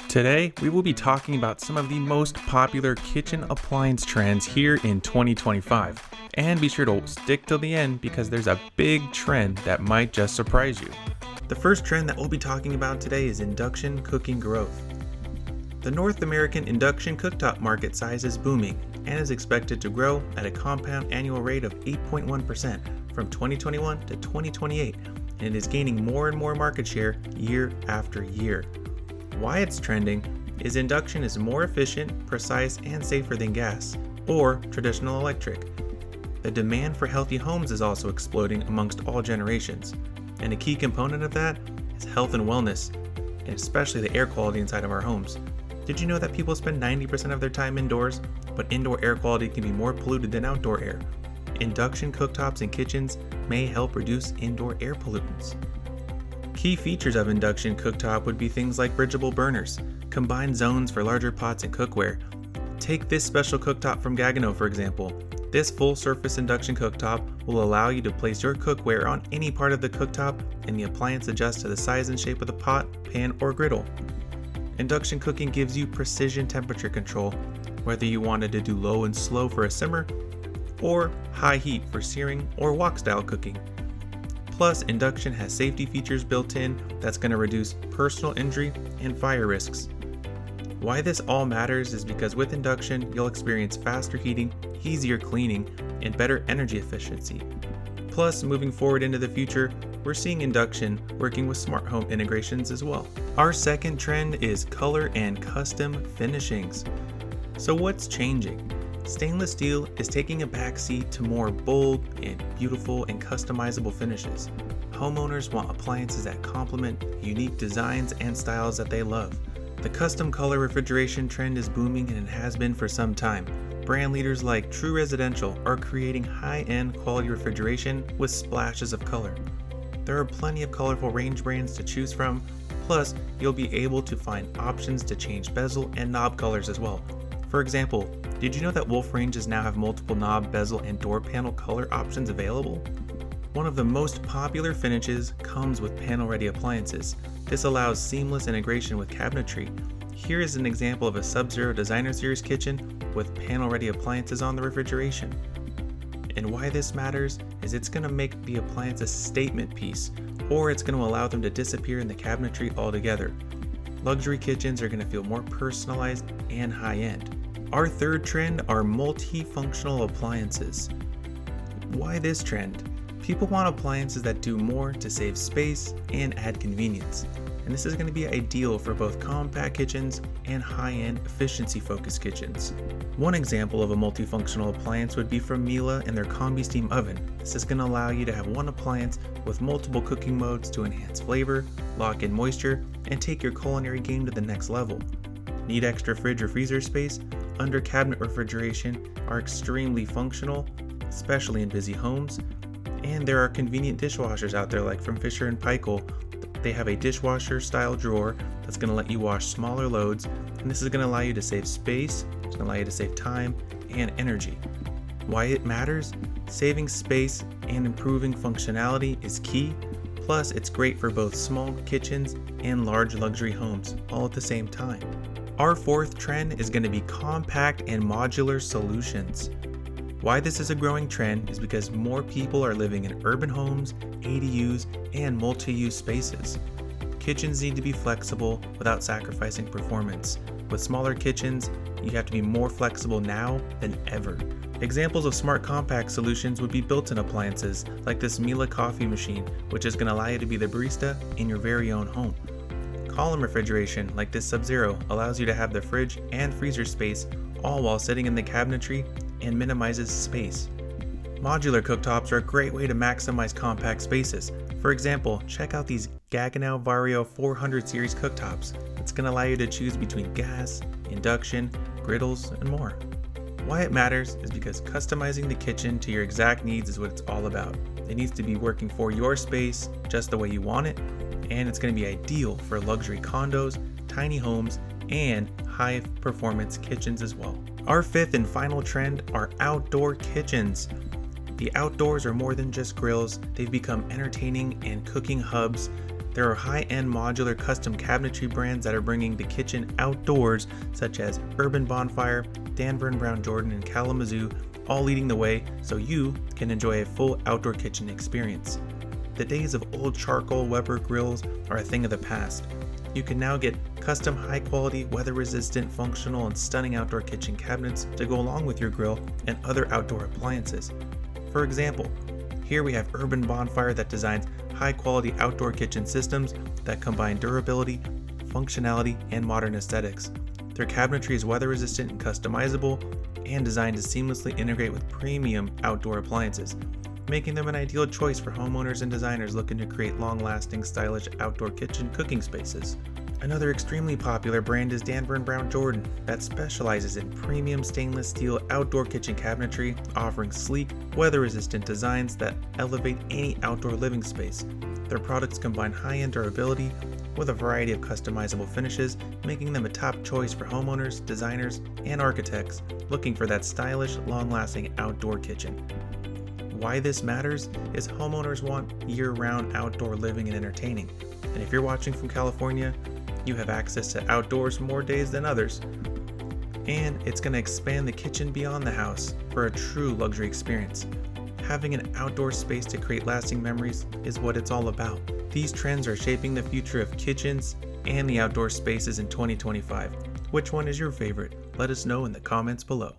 Today, we will be talking about some of the most popular kitchen appliance trends here in 2025. And be sure to stick till the end because there's a big trend that might just surprise you. The first trend that we'll be talking about today is induction cooking growth. The North American induction cooktop market size is booming and is expected to grow at a compound annual rate of 8.1% from 2021 to 2028, and it is gaining more and more market share year after year. Why it's trending is induction is more efficient, precise, and safer than gas or traditional electric. The demand for healthy homes is also exploding amongst all generations, and a key component of that is health and wellness, and especially the air quality inside of our homes. Did you know that people spend 90% of their time indoors, but indoor air quality can be more polluted than outdoor air? Induction cooktops and kitchens may help reduce indoor air pollutants. Key features of induction cooktop would be things like bridgeable burners, combined zones for larger pots and cookware. Take this special cooktop from Gagano, for example. This full-surface induction cooktop will allow you to place your cookware on any part of the cooktop, and the appliance adjusts to the size and shape of the pot, pan, or griddle. Induction cooking gives you precision temperature control, whether you wanted to do low and slow for a simmer, or high heat for searing or wok-style cooking. Plus, induction has safety features built in that's going to reduce personal injury and fire risks. Why this all matters is because with induction, you'll experience faster heating, easier cleaning, and better energy efficiency. Plus, moving forward into the future, we're seeing induction working with smart home integrations as well. Our second trend is color and custom finishings. So what's changing? Stainless steel is taking a backseat to more bold and beautiful and customizable finishes. Homeowners want appliances that complement unique designs and styles that they love. The custom color refrigeration trend is booming, and it has been for some time. Brand leaders like True Residential are creating high-end quality refrigeration with splashes of color. There are plenty of colorful range brands to choose from, plus you'll be able to find options to change bezel and knob colors as well. For example, did you know that Wolf ranges now have multiple knob, bezel, and door panel color options available? One of the most popular finishes comes with panel-ready appliances. This allows seamless integration with cabinetry. Here is an example of a Sub-Zero Designer Series kitchen with panel-ready appliances on the refrigeration. And why this matters is it's going to make the appliance a statement piece, or it's going to allow them to disappear in the cabinetry altogether. Luxury kitchens are going to feel more personalized and high-end. Our third trend are multifunctional appliances. Why this trend? People want appliances that do more to save space and add convenience. And this is going to be ideal for both compact kitchens and high-end efficiency-focused kitchens. One example of a multifunctional appliance would be from Miele and their Combi Steam Oven. This is going to allow you to have one appliance with multiple cooking modes to enhance flavor, lock in moisture, and take your culinary game to the next level. Need extra fridge or freezer space? Under cabinet refrigeration are extremely functional, especially in busy homes. And there are convenient dishwashers out there like from Fisher & Paykel. They have a dishwasher style drawer that's going to let you wash smaller loads, and this is going to allow you to save space, it's going to allow you to save time and energy. Why it matters? Saving space and improving functionality is key, plus it's great for both small kitchens and large luxury homes all at the same time. Our fourth trend is going to be compact and modular solutions. Why this is a growing trend is because more people are living in urban homes, ADUs, and multi-use spaces. Kitchens need to be flexible without sacrificing performance. With smaller kitchens, you have to be more flexible now than ever. Examples of smart compact solutions would be built-in appliances like this Miele coffee machine, which is going to allow you to be the barista in your very own home. Column refrigeration like this Sub-Zero allows you to have the fridge and freezer space all while sitting in the cabinetry and minimizes space. Modular cooktops are a great way to maximize compact spaces. For example, check out these Gagano Vario 400 series cooktops. It's going to allow you to choose between gas, induction, griddles, and more. Why it matters is because customizing the kitchen to your exact needs is what it's all about. It needs to be working for your space just the way you want it, and it's going to be ideal for luxury condos, tiny homes, and high-performance kitchens as well. Our fifth and final trend are outdoor kitchens. The outdoors are more than just grills, they've become entertaining and cooking hubs There are high-end modular custom cabinetry brands that are bringing the kitchen outdoors, such as Urban Bonfire, Danver & Brown Jordan, and Kalamazoo, all leading the way so you can enjoy a full outdoor kitchen experience. The days of old charcoal Weber grills are a thing of the past. You can now get custom high-quality, weather-resistant, functional, and stunning outdoor kitchen cabinets to go along with your grill and other outdoor appliances. For example, here we have Urban Bonfire that designs high-quality outdoor kitchen systems that combine durability, functionality, and modern aesthetics. Their cabinetry is weather-resistant and customizable, and designed to seamlessly integrate with premium outdoor appliances, making them an ideal choice for homeowners and designers looking to create long-lasting, stylish outdoor kitchen cooking spaces. Another extremely popular brand is Danver & Brown Jordan that specializes in premium stainless steel outdoor kitchen cabinetry, offering sleek, weather-resistant designs that elevate any outdoor living space. Their products combine high-end durability with a variety of customizable finishes, making them a top choice for homeowners, designers, and architects looking for that stylish, long-lasting outdoor kitchen. Why this matters is homeowners want year-round outdoor living and entertaining. And if you're watching from California, you have access to outdoors more days than others. And it's going to expand the kitchen beyond the house for a true luxury experience. Having an outdoor space to create lasting memories is what it's all about. These trends are shaping the future of kitchens and the outdoor spaces in 2025. Which one is your favorite? Let us know in the comments below.